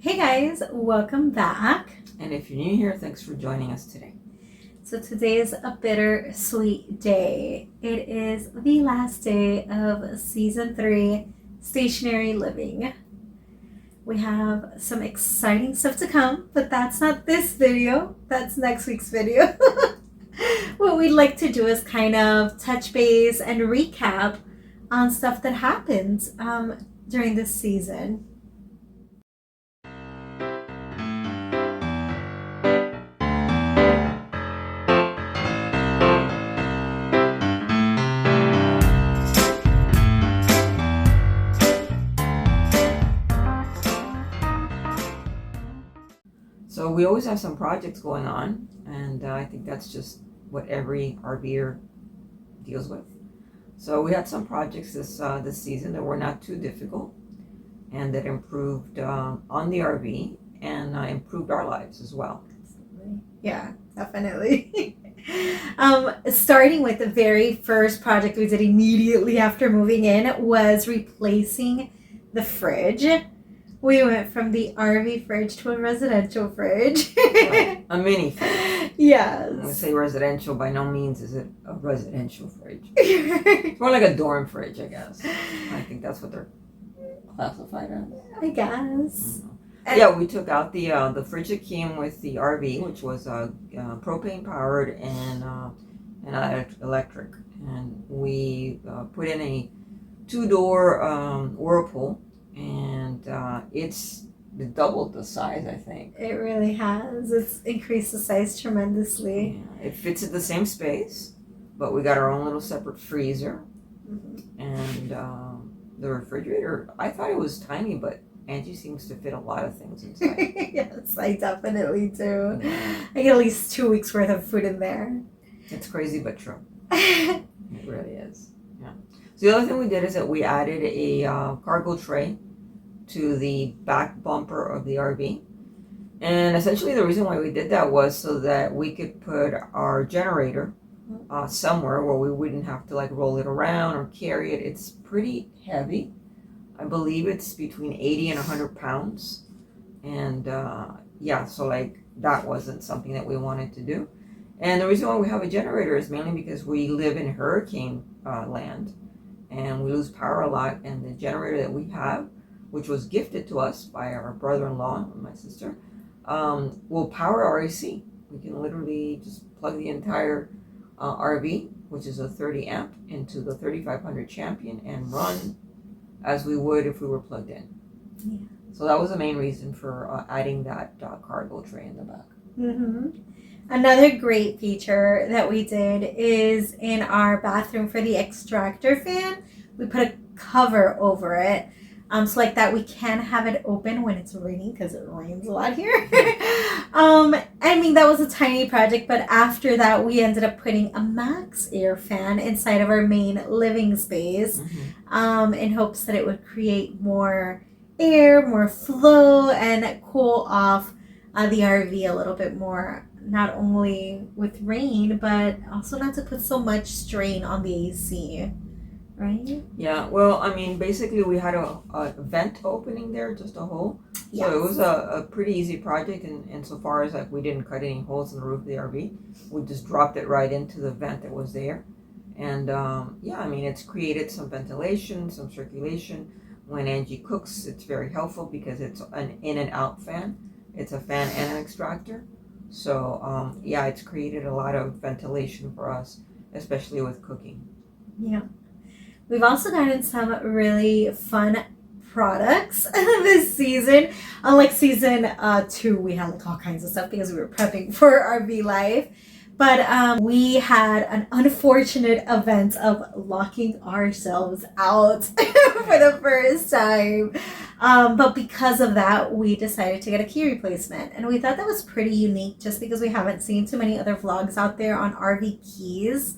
Hey guys, welcome back. And if you're new here, thanks for joining us today. So today is a bittersweet day. It is the last day of season 3, Stationary Living. We have some exciting stuff to come, but that's not this video. That's next week's video. What we'd like to do is kind of touch base and recap on stuff that happened during this season. So we always have some projects going on, and I think that's just what every RVer deals with. So we had some projects this season that were not too difficult and that improved on the RV and improved our lives as well. Yeah, definitely. Starting with the very first project we did immediately after moving in was replacing the fridge. We went from the RV fridge to a residential fridge. Right. A mini fridge. Yes. When we say residential, by no means is it a residential fridge. It's more like a dorm fridge, I guess. I think that's what they're classified as. I guess. Yeah, we took out the fridge that came with the RV, which was propane powered and electric, and we put in a 2-door Whirlpool, and it's doubled the size, I think. It really has. It's increased the size tremendously. Yeah, it fits in the same space, but we got our own little separate freezer, and the refrigerator. I thought it was tiny, but Angie seems to fit a lot of things inside. Yes, I definitely do. I get at least 2 weeks worth of food in there. It's crazy but true. It really is. Yeah. So the other thing we did is that we added a cargo tray to the back bumper of the RV. And essentially the reason why we did that was so that we could put our generator somewhere where we wouldn't have to like roll it around or carry it. It's pretty heavy. I believe it's between 80 and 100 pounds. And yeah, so like that wasn't something that we wanted to do. And the reason why we have a generator is mainly because we live in hurricane land and we lose power a lot. And the generator that we have, which was gifted to us by our brother-in-law and my sister, will power our AC. We can literally just plug the entire RV, which is a 30 amp, into the 3500 Champion and run as we would if we were plugged in. Yeah. So that was the main reason for adding that cargo tray in the back. Mm-hmm. Another great feature that we did is in our bathroom for the Extractor Fan, we put a cover over it. So like that we can have it open when it's raining because it rains a lot here. I mean, that was a tiny project, but after that we ended up putting a max air fan inside of our main living space in hopes that it would create more air, more flow, and cool off the RV a little bit more, not only with rain, but also not to put so much strain on the AC. Right? Yeah, well, I mean, basically we had a vent opening there, just a hole. Yes. So it was a pretty easy project in so far as like we didn't cut any holes in the roof of the RV. We just dropped it right into the vent that was there. And yeah, I mean, it's created some ventilation, some circulation. When Angie cooks, it's very helpful because it's an in and out fan. It's a fan and an extractor. So yeah, it's created a lot of ventilation for us, especially with cooking. Yeah. We've also gotten some really fun products this season. Unlike season 2, we had like all kinds of stuff because we were prepping for RV life. But we had an unfortunate event of locking ourselves out for the first time. But because of that, we decided to get a key replacement. And we thought that was pretty unique just because we haven't seen too many other vlogs out there on RV keys.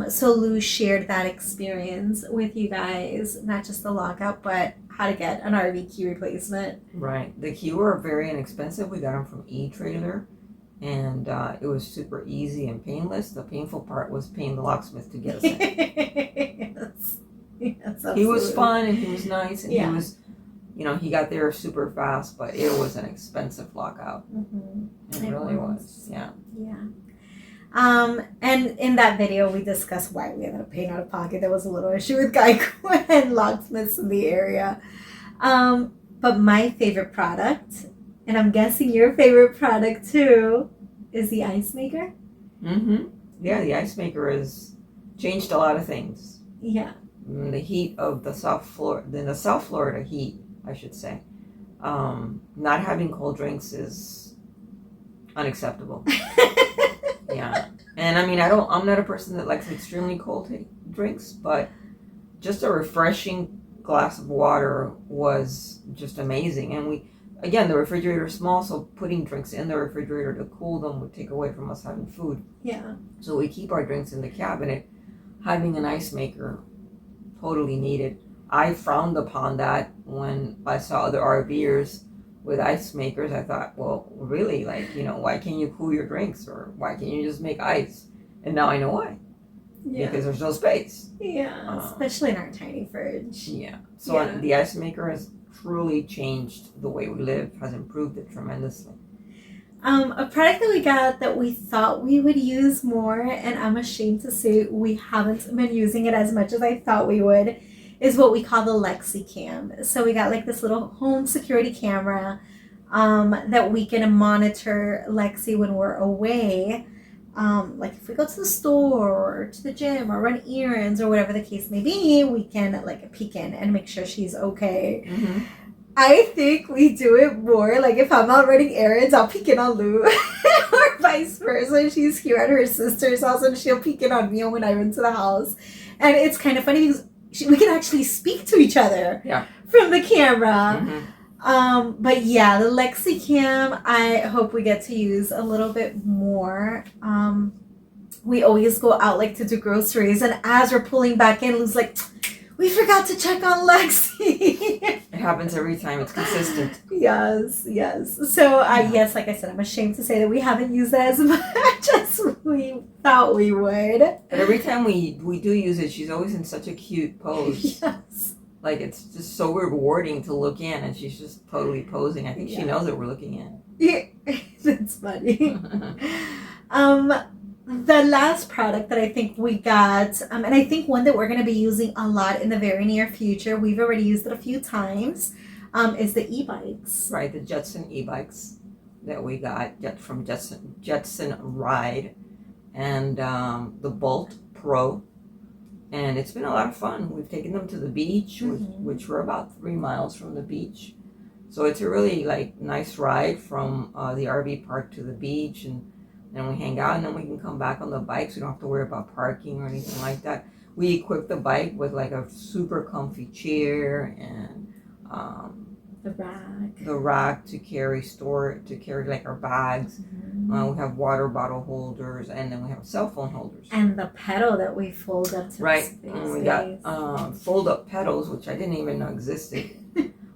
So Lou shared that experience with you guys, not just the lockout, but how to get an RV key replacement. Right. The key were very inexpensive. We got them from eTrailer, and it was super easy and painless. The painful part was paying the locksmith to get us in. Yes. Yes, absolutely. He was fun and he was nice and he was he got there super fast, but it was an expensive lockout. Mm-hmm. It really was. Yeah. Yeah. And in that video, we discussed why we ended up paying out of pocket. There was a little issue with Geico and locksmiths in the area. But my favorite product, and I'm guessing your favorite product too, is the ice maker. Yeah, the ice maker has changed a lot of things. Yeah. The heat of the South Florida heat, I should say. Not having cold drinks is unacceptable. Yeah. And I mean, I'm not a person that likes extremely cold drinks, but just a refreshing glass of water was just amazing. And again, the refrigerator is small, so putting drinks in the refrigerator to cool them would take away from us having food. Yeah. So we keep our drinks in the cabinet. Having an ice maker, totally needed. I frowned upon that when I saw other RVers with ice makers. I thought, well, really, why can't you cool your drinks, or why can't you just make ice? And now I know why. Yeah. Because there's no space. Yeah, especially in our tiny fridge. Yeah. So the ice maker has truly changed the way we live, has improved it tremendously. A product that we got that we thought we would use more, and I'm ashamed to say we haven't been using it as much as I thought we would, is what we call the Lexi Cam. So we got like this little home security camera that we can monitor Lexi when we're away. Like if we go to the store or to the gym or run errands or whatever the case may be, we can like peek in and make sure she's okay. Mm-hmm. I think we do it more. Like if I'm out running errands, I'll peek in on Lou, or vice versa. She's here at her sister's house and she'll peek in on me when I run to the house. And it's kind of funny because we can actually speak to each other from the camera. Mm-hmm. But yeah, the Lexi Cam, I hope we get to use a little bit more. We always go out like to do groceries, and as we're pulling back in, Lou's like, we forgot to check on Lexi. It happens every time. It's consistent. Yes. So, yes, like I said, I'm ashamed to say that we haven't used it as much as we thought we would. But every time we do use it, she's always in such a cute pose. Yes. Like, it's just so rewarding to look in, and she's just totally posing. I think she knows that we're looking in. Yeah, that's funny. The last product that I think we got, and I think one that we're going to be using a lot in the very near future, we've already used it a few times, is the e-bikes. Right, the Jetson e-bikes that we got from Jetson Ride, and the Bolt Pro. And it's been a lot of fun. We've taken them to the beach, which we're about 3 miles from the beach. So it's a really nice ride from the RV park to the beach, and then we hang out, and then we can come back on the bikes. We don't have to worry about parking or anything like that. We equip the bike with a super comfy chair and the rack to carry our bags. We have water bottle holders, and then we have cell phone holders. And the pedal that we fold up to and we got fold up pedals, which I didn't even know existed.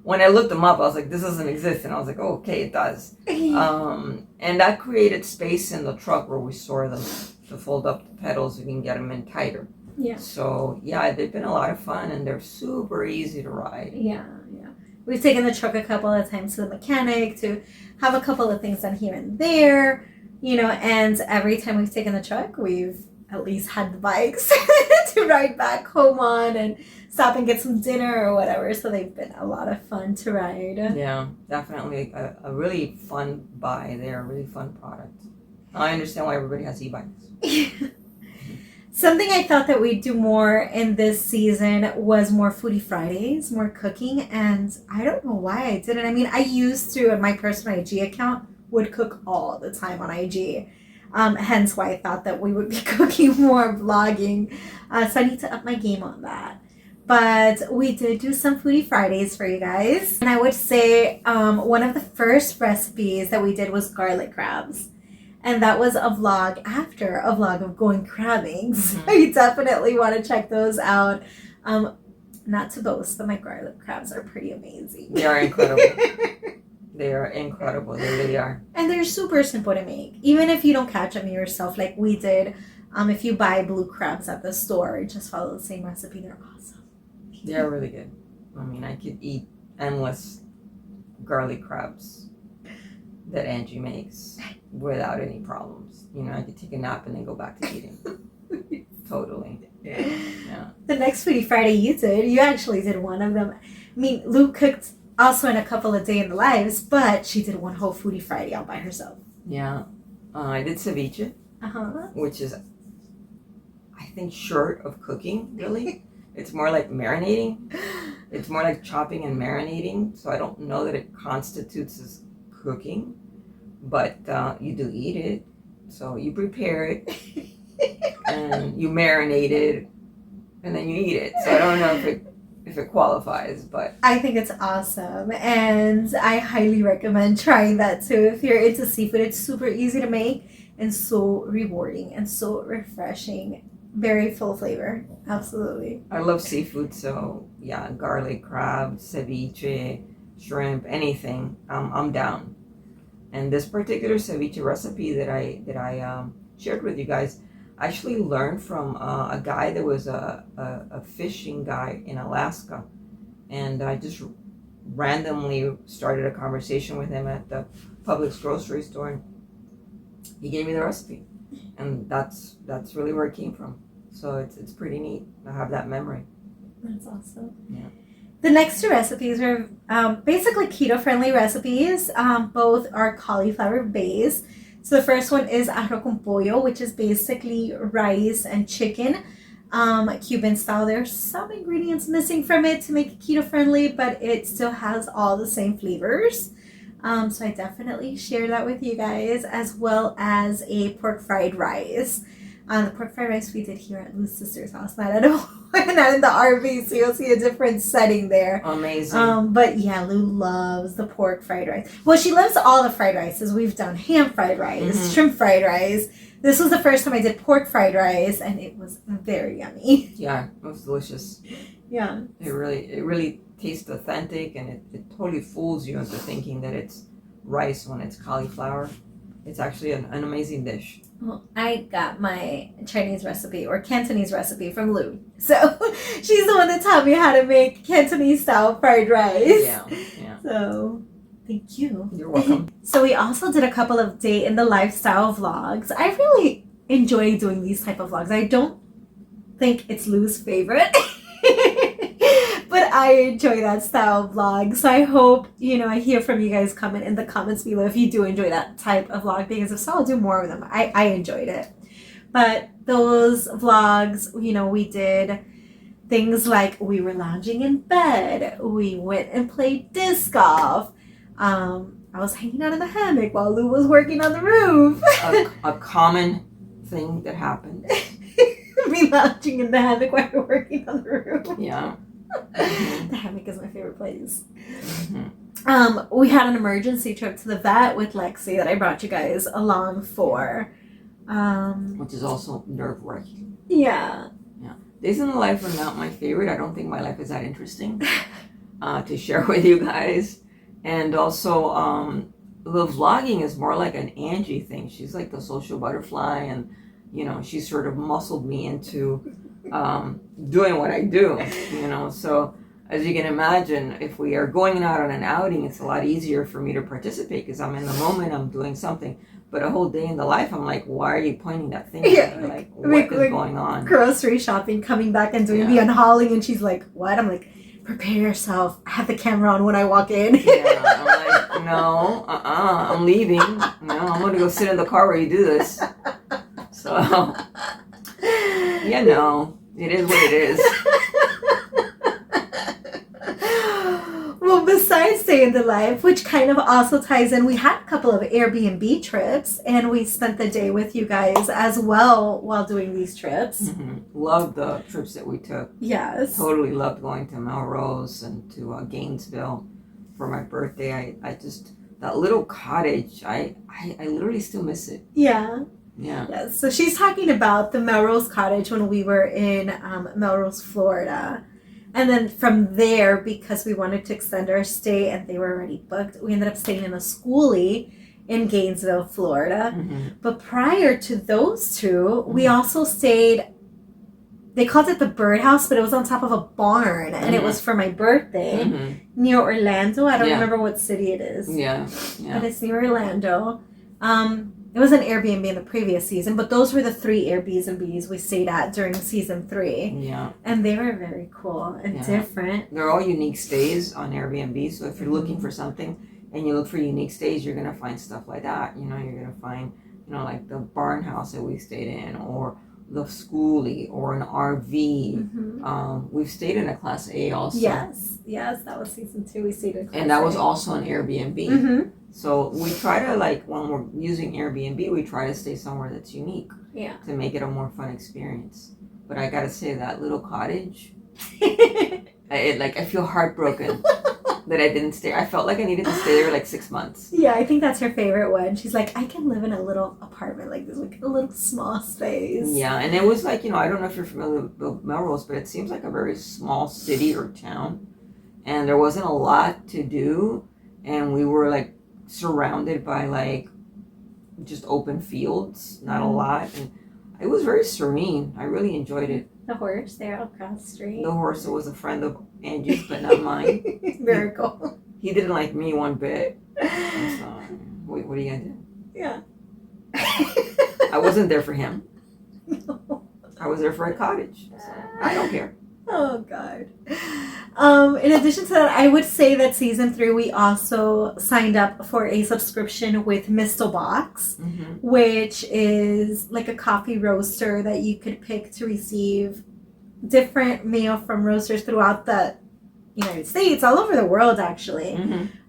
When I looked them up, I was like, this doesn't exist. And I was like, oh, okay, it does. And that created space in the truck where we store them to fold up the pedals. We can get them in tighter. Yeah. So, yeah, they've been a lot of fun, and they're super easy to ride. Yeah. We've taken the truck a couple of times to the mechanic to have a couple of things done here and there, and every time we've taken the truck, we've at least had the bikes to ride back home on and stop and get some dinner or whatever. So they've been a lot of fun to ride. Yeah, definitely a really fun buy there, a really fun product. I understand why everybody has e-bikes. Something I thought that we'd do more in this season was more Foodie Fridays, more cooking, and I don't know why I didn't. I mean, I used to, in my personal IG account, would cook all the time on IG. Hence why I thought that we would be cooking more, vlogging. So I need to up my game on that. But we did do some Foodie Fridays for you guys. And I would say one of the first recipes that we did was garlic crabs. And that was a vlog after a vlog of going crabbing. So you definitely want to check those out. Not to boast, but my garlic crabs are pretty amazing. They are incredible. They are incredible. They really are. And they're super simple to make. Even if you don't catch them yourself like we did, if you buy blue crabs at the store, just follow the same recipe. They're awesome. They're really good. I mean, I could eat endless garlic crabs that Angie makes without any problems. You know, I could take a nap and then go back to eating. Totally. Yeah. The next Foodie Friday you actually did one of them. I mean, Lou cooked also in a couple of Day in the Lives, but she did one whole Foodie Friday all by herself. Yeah. I did ceviche, which is, I think, short of cooking, really. It's more like marinating. It's more like chopping and marinating, so I don't know that it constitutes as cooking, but you do eat it. So you prepare it, and you marinate it, and then you eat it. So I don't know if it qualifies, but I think it's awesome, and I highly recommend trying that too. If you're into seafood, it's super easy to make and so rewarding and so refreshing. Very full flavor. Absolutely. I love seafood, so yeah, garlic crab, ceviche, shrimp, anything. I'm down. And this particular ceviche recipe that I shared with you guys, I actually learned from a guy that was a fishing guy in Alaska, and I just randomly started a conversation with him at the Publix grocery store. And he gave me the recipe, and that's really where it came from. So it's pretty neat to have that memory. That's awesome. Yeah. The next two recipes are basically keto-friendly recipes. Both are cauliflower-based. So the first one is arroz con pollo, which is basically rice and chicken, Cuban style. There's some ingredients missing from it to make it keto-friendly, but it still has all the same flavors. So I definitely share that with you guys, as well as a pork fried rice. The pork fried rice we did here at Lou's sister's house, not in the RV, so you'll see a different setting there. Amazing. But yeah, Lou loves the pork fried rice. Well, she loves all the fried rices. We've done ham fried rice, shrimp fried rice. This was the first time I did pork fried rice, and it was very yummy. Yeah, it was delicious. Yeah. It really tastes authentic, and it totally fools you into thinking that it's rice when it's cauliflower. It's actually an amazing dish. Well, I got my Chinese recipe or Cantonese recipe from Lou. So she's the one that taught me how to make Cantonese style fried rice. Yeah. So thank you. You're welcome. So we also did a couple of day in the lifestyle vlogs. I really enjoy doing these type of vlogs. I don't think it's Lou's favorite. But I enjoy that style of vlog. So I hope, I hear from you guys comment in the comments below if you do enjoy that type of vlog, because if so, I'll do more of them. I enjoyed it. But those vlogs, we did things like we were lounging in bed. We went and played disc golf. I was hanging out in the hammock while Lou was working on the roof. A common thing that happened. Me lounging in the hammock while you're working on the roof. Yeah. The hammock is my favorite place. We had an emergency trip to the vet with Lexi that I brought you guys along for. Which is also nerve-wracking. Yeah. Days in the life are not my favorite. I don't think my life is that interesting to share with you guys. And also, the vlogging is more like an Angie thing. She's like the social butterfly, and she sort of muscled me into doing what I do, so as you can imagine, if we are going out on an outing, it's a lot easier for me to participate because I'm in the moment, I'm doing something. But a whole day in the life, I'm like, why are you pointing that thing at me? Like, what is going on? Grocery shopping, coming back and doing the unhauling, and she's like, what? I'm like, prepare yourself. I have the camera on when I walk in. Yeah, I'm like, no, I'm leaving. No, I'm going to go sit in the car where you do this. So, it is what it is. Well, besides Day in the Life, which kind of also ties in, we had a couple of Airbnb trips, and we spent the day with you guys as well while doing these trips. Loved the trips that we took. Yes. Totally loved going to Melrose and to Gainesville for my birthday. I just, that little cottage, I literally still miss it. Yeah. Yeah. Yes. So she's talking about the Melrose Cottage when we were in Melrose, Florida. And then from there, because we wanted to extend our stay and they were already booked, we ended up staying in a schoolie in Gainesville, Florida. But prior to those two, we also stayed they called it the birdhouse, but it was on top of a barn, and it was for my birthday near Orlando. I don't remember what city it is. Yeah. But it's near Orlando. It was an Airbnb in the previous season, but those were the 3 Airbnbs we stayed at during season 3. Yeah. And they were very cool and different. They're all unique stays on Airbnb. So if you're looking for something and you look for unique stays, you're gonna find stuff like that. You know, you're gonna find, you know, like the barn house that we stayed in, or the schoolie, or an RV. We've stayed in a Class A also. Yes, that was season 2. We stayed in Class and that A. was also an Airbnb. So we try to, like, when we're using Airbnb, we try to stay somewhere that's unique. Yeah. To make it a more fun experience. But I gotta say, that little cottage, I feel heartbroken that I didn't stay. I felt like I needed to stay there like 6 months. Yeah, I think that's her favorite one. She's like, I can live in a little apartment like this, like a little small space. Yeah, and it was like, you know, I don't know if you're familiar with Melrose, but it seems like a very small city or town. And there wasn't a lot to do. And we were like surrounded by like just open fields, not a lot. And it was very serene. I really enjoyed it. The horse there across the street. The horse was a friend of Angie's, but not mine. Very cool. He didn't like me one bit. So, what are you gonna do? Yeah. I wasn't there for him. No. I was there for a cottage. So I don't care. Oh, God. In addition to that, I would say that season 3, we also signed up for a subscription with Mistle Box, which is like a coffee roaster that you could pick to receive different mail from roasters throughout the United States, all over the world, actually.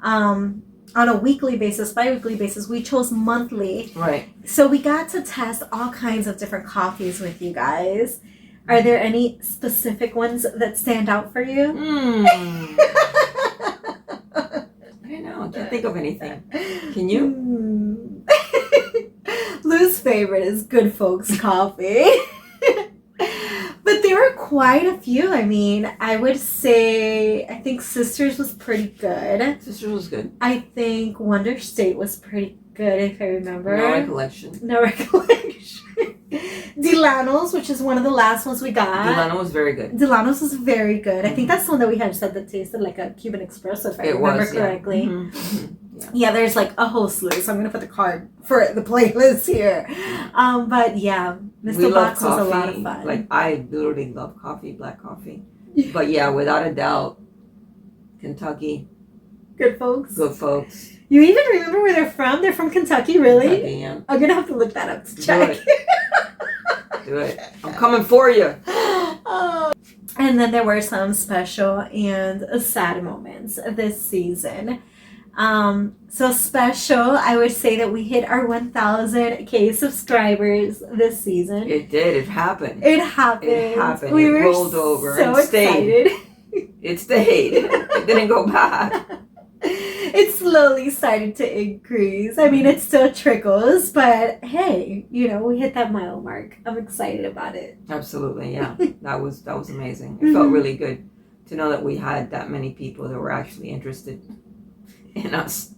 On a weekly basis, bi-weekly basis. We chose monthly. Right. So we got to test all kinds of different coffees with you guys. Are there any specific ones that stand out for you? I don't know. I can't think of anything. Can you? Lou's favorite is Good Folks Coffee. But there were quite a few. I mean, I would say, I think Sisters was pretty good. Sisters was good. I think Wonder State was pretty good, if I remember. No recollection. No recollection. Delano's, which is one of the last ones we got. Delano was very good. Delano's was very good. I think that's the one that we had said that tasted like a Cuban espresso, if I remember correctly. Yeah, there's like a whole slew, so I'm going to put the card for the playlist here. But yeah, Mr. Box was a lot of fun. Like, I literally love coffee, black coffee. But yeah, without a doubt, Kentucky. Good Folks. Good Folks. You even remember where they're from? They're from Kentucky, really? Kentucky, yeah. I'm going to have to look that up to check. Do it. I'm coming for you. And then there were some special and sad moments this season. So special, I would say that we hit our 1,000K subscribers this season. It did. It happened. It happened. It happened. We it were rolled over so and stayed. excited. It stayed. It didn't go back. It slowly started to increase. I mean, it still trickles, but hey, you know, we hit that mile mark. I'm excited about it. Absolutely, yeah. That was amazing. It felt really good to know that we had that many people that were actually interested in us.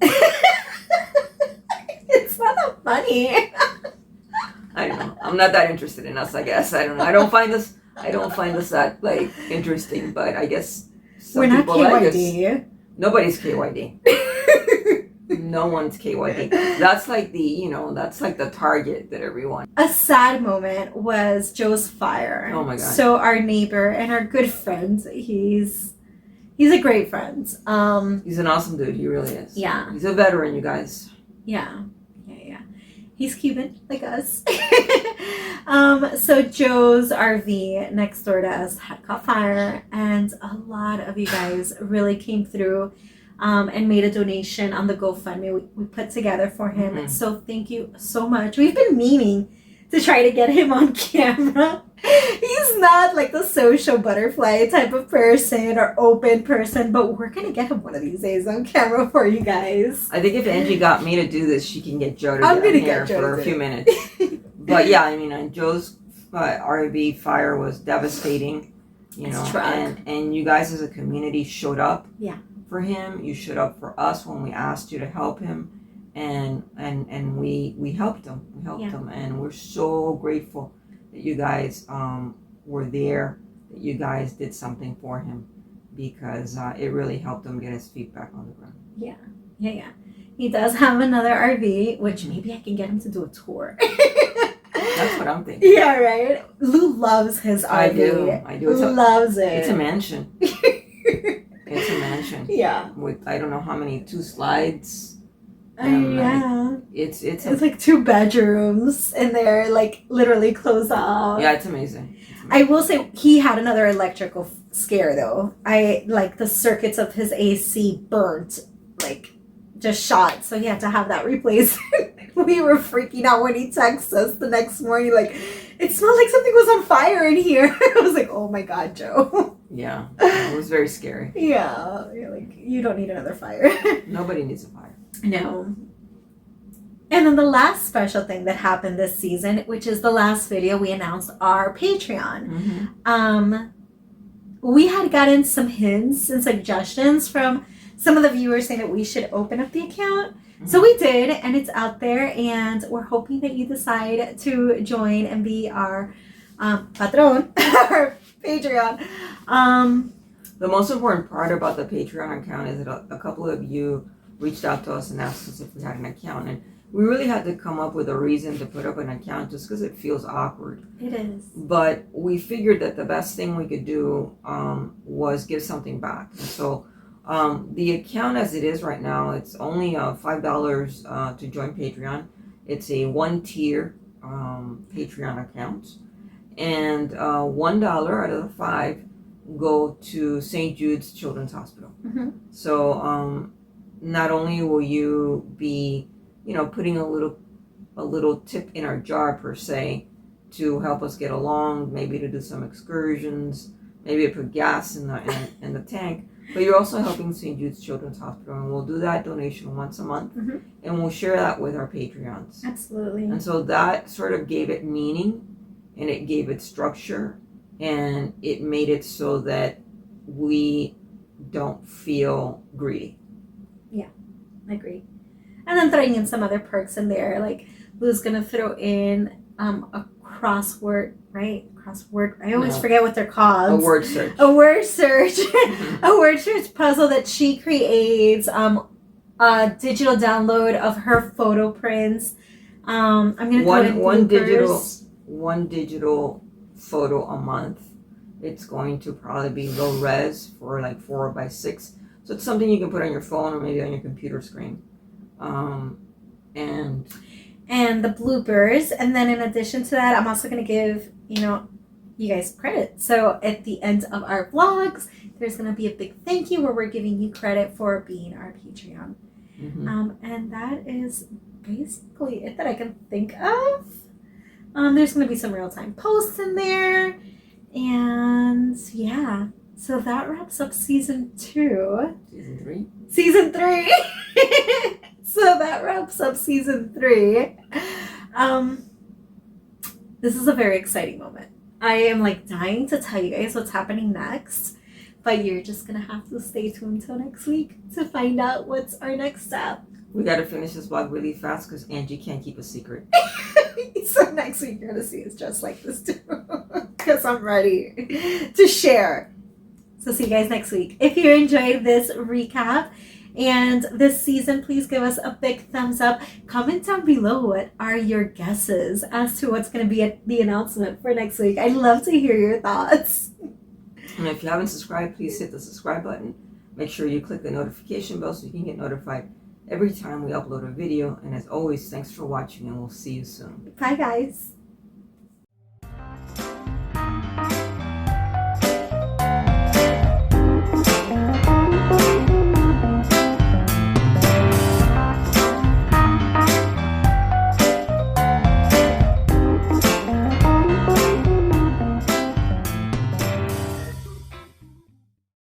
It's not that funny. I don't know. I'm not that interested in us, I guess. I don't know. I don't find this that like interesting, but I guess some we're people not like KYD. us. Nobody's KYD. No one's KYD. That's like the target that everyone. A sad moment was Joe's fire. Oh my God. So our neighbor and our good friend, he's a great friend. He's an awesome dude. He really is. Yeah. He's a veteran, you guys. Yeah. He's Cuban, like us. So Joe's RV next door to us had caught fire, and a lot of you guys really came through and made a donation on the GoFundMe we put together for him. So thank you so much. We've been meaning to try to get him on camera. He's not like the social butterfly type of person or open person, but we're going to get him one of these days on camera for you guys. I think if Angie got me to do this, she can get Joe to I'm get gonna here get Joe for a few minutes. But yeah, I mean, Joe's RV fire was devastating, you know, and you guys as a community showed up for him. You showed up for us when we asked you to help him, and we helped him. We helped him, and we're so grateful that you guys were there, that you guys did something for him, because it really helped him get his feet back on the ground. Yeah. He does have another RV, which maybe I can get him to do a tour. That's what I'm thinking. Yeah, right? Lou loves his RV. I do. Loves it. It's a mansion. It's a mansion. Yeah. With I don't know how many, 2 slides. Yeah. It's like 2 bedrooms and they're like literally closed off. Yeah, it's amazing. I will say he had another electrical scare though. I like the circuits of his AC burnt, like just shot, so he had to have that replaced. We were freaking out when he texted us the next morning, like, it smelled like something was on fire in here. I was like, oh my God, Joe. Yeah, it was very scary. Yeah, you're like, you don't need another fire. Nobody needs a fire. No. And then the last special thing that happened this season, which is the last video, we announced our Patreon. Mm-hmm. We had gotten some hints and suggestions from some of the viewers saying that we should open up the account. Mm-hmm. So we did, and it's out there, and we're hoping that you decide to join and be our patron, our Patreon. The most important part about the Patreon account is that a couple of you reached out to us and asked us if we had an account, and we really had to come up with a reason to put up an account just because it feels awkward. It is. But we figured that the best thing we could do was give something back. And so the account as it is right now, it's only $5 to join Patreon. It's a 1-tier Patreon account. And $1 out of the 5 go to St. Jude's Children's Hospital. Mm-hmm. So not only will you be putting a little tip in our jar per se to help us get along, maybe to do some excursions, maybe to put gas in the tank, but you're also helping St. Jude's Children's Hospital, and we'll do that donation once a month, mm-hmm. and we'll share that with our Patreons. Absolutely. And so that sort of gave it meaning, and it gave it structure, and it made it so that we don't feel greedy. Yeah, I agree. And then throwing in some other perks in there, like Lou's gonna throw in a crossword, right? I always forget what they're called. A word search. A word search. A word search puzzle that she creates. A digital download of her photo prints. I'm gonna one digital photo a month. It's going to probably be low res for like 4x6. So it's something you can put on your phone or maybe on your computer screen. And the bloopers, and then in addition to that, I'm also going to give you guys credit. So at the end of our vlogs, there's going to be a big thank you where we're giving you credit for being our Patreon. Mm-hmm. And that is basically it that I can think of. There's going to be some real-time posts in there, and yeah, so that wraps up season 2. Season 3. So that wraps up season 3. This is a very exciting moment. I am like dying to tell you guys what's happening next, but you're just gonna have to stay tuned till next week to find out what's our next step. We gotta finish this vlog really fast because Angie can't keep a secret. So next week you're gonna see us just like this too, because I'm ready to share. So see you guys next week. If you enjoyed this recap and this season, please give us a big thumbs up. Comment down below what are your guesses as to what's going to be the announcement for next week. I'd love to hear your thoughts. And if you haven't subscribed, please hit the subscribe button. Make sure you click the notification bell so you can get notified every time we upload a video. And as always, thanks for watching, and we'll see you soon. Bye, guys.